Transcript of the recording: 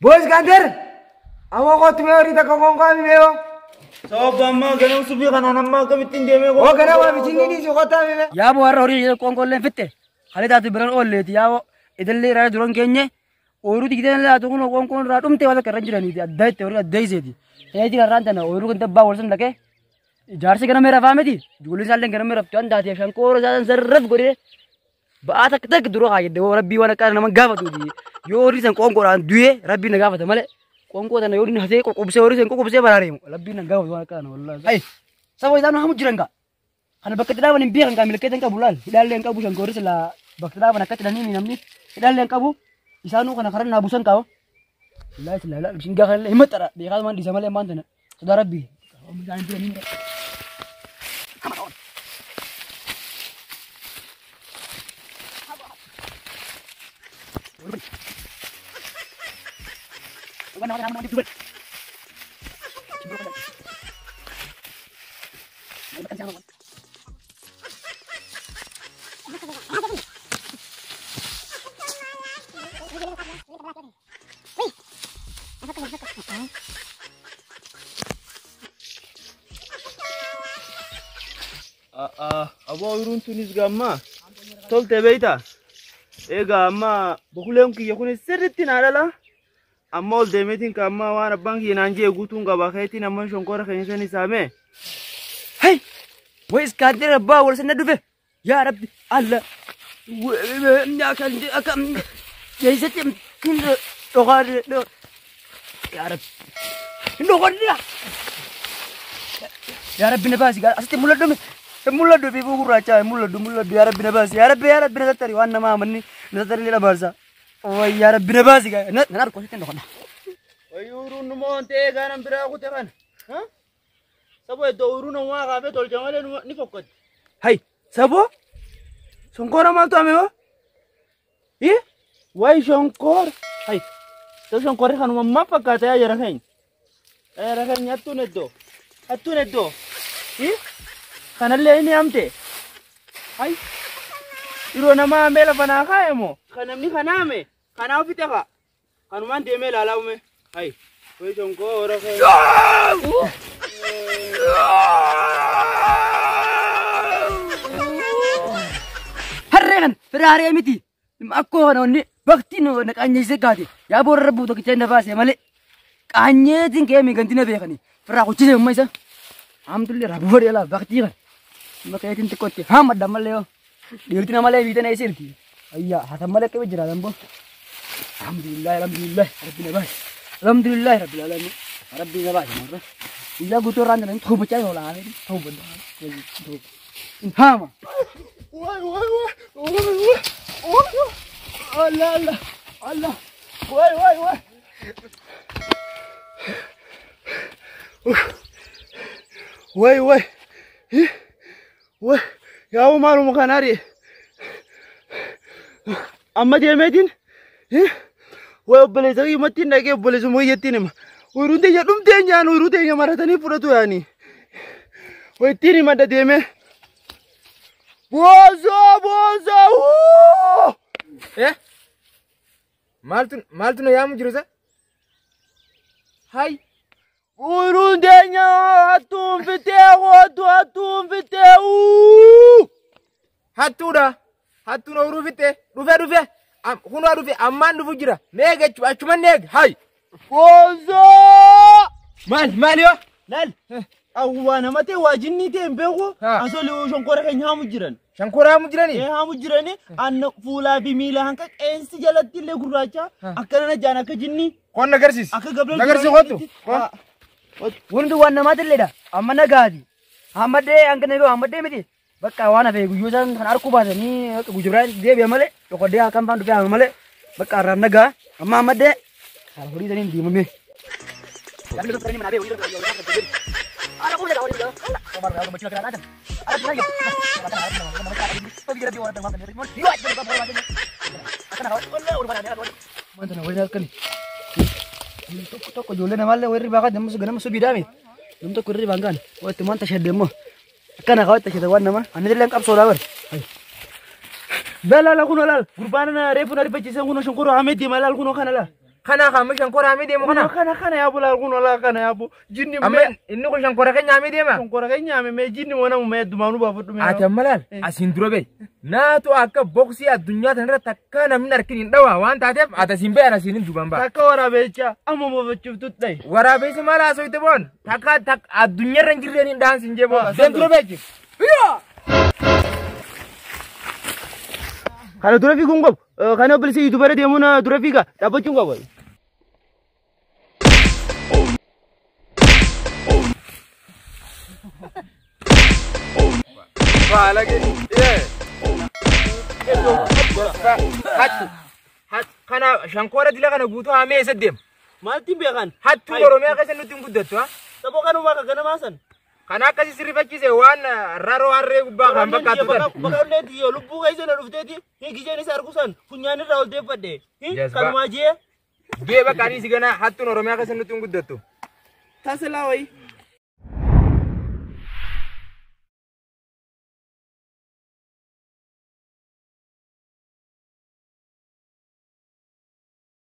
Bos kantor. Awo ko tumeri ta kong kami meyo. Sob amma ganam subi kana namma kamitin deme ko. O kana wa bicingi di sokota me. Ya bo warra ori kong kolle fitte. Hale ta biran olle ti yawo idalle ra duron kenye. Oru di gidan la to kono kong kon ra dumte wala karanjirani ti addai ori addai zedi. Edi ranta na oru kan tabba wolsan lake. Jarse kana mera famedi. Juli salen kana mera tan dati shankoro zadan zarraf gore. Ba tak tak duro ha yedde rabbi wana kana man gafa tudi. Yo ori san kong koran duye rabbi na gafa male. Kongko tan yori hase ko kubse ori sen ko kubse barare rabbi na gawa wana kana wallahi ai sabo idanu hamu jiranga kana bakati dawa ni biya kan milke tan kabulal hidalle en kabu shankori sala bakati dawa na kati nini namni hidalle en kabu isanu kana karan nabusan kawo wallahi la jinga kan himatara bi kal man di samale mantana sudah rabbi kamu jangan bilang ini Abo urun tunis gamma tolte beita ega amma bokulem ki yakune serritti nadala amma ol demetin ka amma wana banki nanje gutun gaba kaiti namman shonkora kanyisani same hey wais kadir ba wal sanna dufe ya rabbi allah ya kan akam yaisati kin dogar ya rabbi dogar ya rabbi nabasi asati mulado bibu kuracha mulado ya rabbi nabasi ya rabbi natari wanna ma manni natari lila barsa oh ya rabbi nabasi ga nanar ko sitin dokona ayurun monte ganam bira ko tekan ha sabo do urun wa ga be tol jamale ni fokot hay sabo shonkora mal to ameo wai shonkor hay to shonkor kan mamma pakata ya jarahain attu neddo kanalle ini amte ay iro nama mela bana kayemo kanamni kaname kana ofitaka kanuman de mela lawme ay we jonko ora kay harregan ferari amiti akko nonni bakti no nakanye segati ya bor rabbu to kitenda base male kanye tin ke mi gantina be khani ferra ko chise maisa alhamdulillah rabbu bari ala bakti kan maka tin tikoti hamad damaleo dirti namale bita na isirki ayya hatamale ke bejira dambo alhamdulillah alhamdulillah rabbil alamin rabbina ba marra ila gutoran nan to bacai hola ne to banda hama wai Allah wai wah, ya malu makan hari. Amma dia medin, wah boleh jadi mati nak ke boleh semua yetin mah. Urut dia dum tenya, urut dia marah tani pura tu ani. Wah tini mada dia me. Bozo. Maltu na yamu jirusa. Hai. Urundenya atum fiteu hatuna urufite rufe kuno rufe amman rufugira nege achuma nege hai bozo malio nal awana mate wajinni te mbego asoli shonkora ke nyamu jiran shankora mujirani hamu jirani an fula bi mila hanka ensi jalatti le guracha akana jana ka jinni kon nagarsis aka gablo nagarsi hotu wundu wanna madalleda amma nagadi amade angane go amade miti bakka wana fe guyusan kan arku basa ni gujubran de be male to ko de akam pandu be male bakka ran naga amma amade sal hori tani di mame tapi to tani manabe wira ala ko da wori da kamar da bacina kana adam ala lagi to gira bi wala da mama ni yo ajbe ba bora ni akana wala ur bana da mantana wala kan Toko jole na male wiri baka demo segala musuh bidami. Dum to kurri banggan. Wah teman tas demo. Kana kawat tas tawan nama. Ane leng kap soda ber. Bela la kuno lal. Gurbana na refu na ripeci sen kuno shonkoro amedi malal kuno kana la. Kana kami shankora ami demo kana. Kana ya bu la kun wala kana ya bu. Jinni me. Amen inni ko shankora kenya ami dema. Shankora kenya me jinni wona me dumanu ba fudu me. Atamalal asin durobe. Na to akka boxi adunya tanra takka namni arkin dawa wan tatef atasimbe ana sinin dubamba. Takka warabecha amma mo bachuftu dai. Warabe mala so itebon. Takka tak adunya ranjirre ni dance injebo. Den durobe. Kana durafi gungop. Kana polisi YouTuber dia muna durafi ka. Dapat juga boy. Wah lagi. Hat kana shankora dila kana gutu ame sedem. Mal timbe kan. Hat tu Oromia ka senu timbudat ha. Tabo kanu maka kana masan. Kana kasi sirifachise wan raro harre gubba kamba katutan. Bakalle diyo lubu kai sena rufteti. Higi jeni sarkusan punyani rawol depade. Kanu maje. Geba kani sigana hatun Oromia ka senu timbudat tu. Tasela wai.